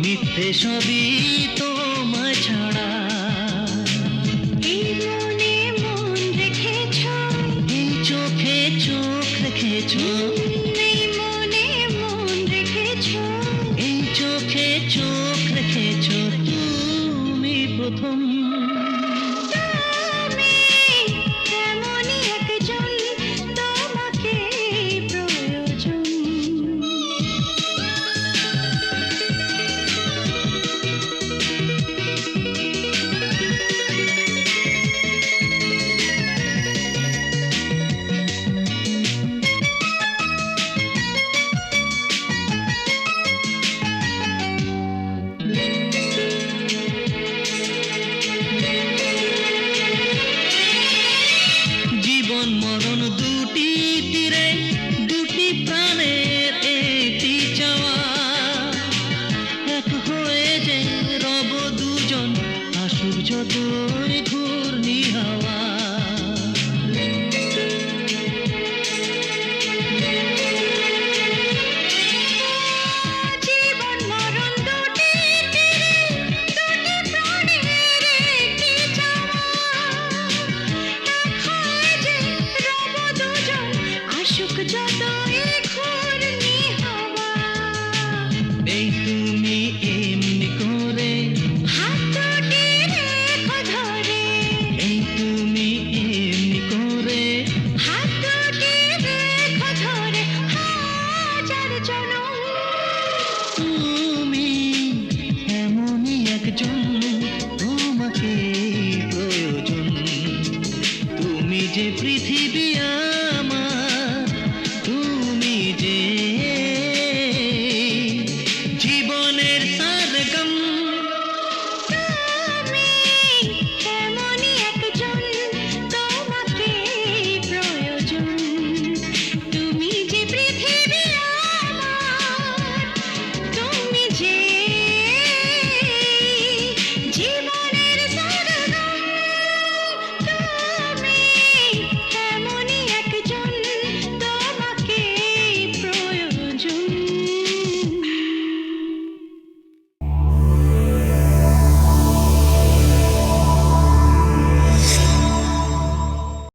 মিথ্যে সবই তোমায় ছাড়া। এই মনে মন রেখেছ, এই চোখে চোখ রেখেছ, এই মনে মন রেখেছ, এই চোখে চোখ রেখেছ তুমি প্রথম। তুমি তেমনই একজন, তোমাকে প্রয়োজন। জীবন মরণ দুটি তীরে, দুটি প্রাণের একটি চাওয়া। এক হয়ে যে রব দুজন, আসুক যতই ঘূর্ণি হাওয়া। জীবন মরণ দুটি তীরে, দুটি প্রাণের একটি চাওয়া। এক হয়ে যে রব দুজন, আসুক যতই ঘূর্ণি হাওয়া। এই তুমি এমনি করে হাত দুটি রেখো ধরে, এই তুমি এমনি করে হাত দুটি রেখো ধরে, হাজার জনম। তুমি এমনই একজন, তোমাকে প্রয়োজন। তুমি যে পৃথিবী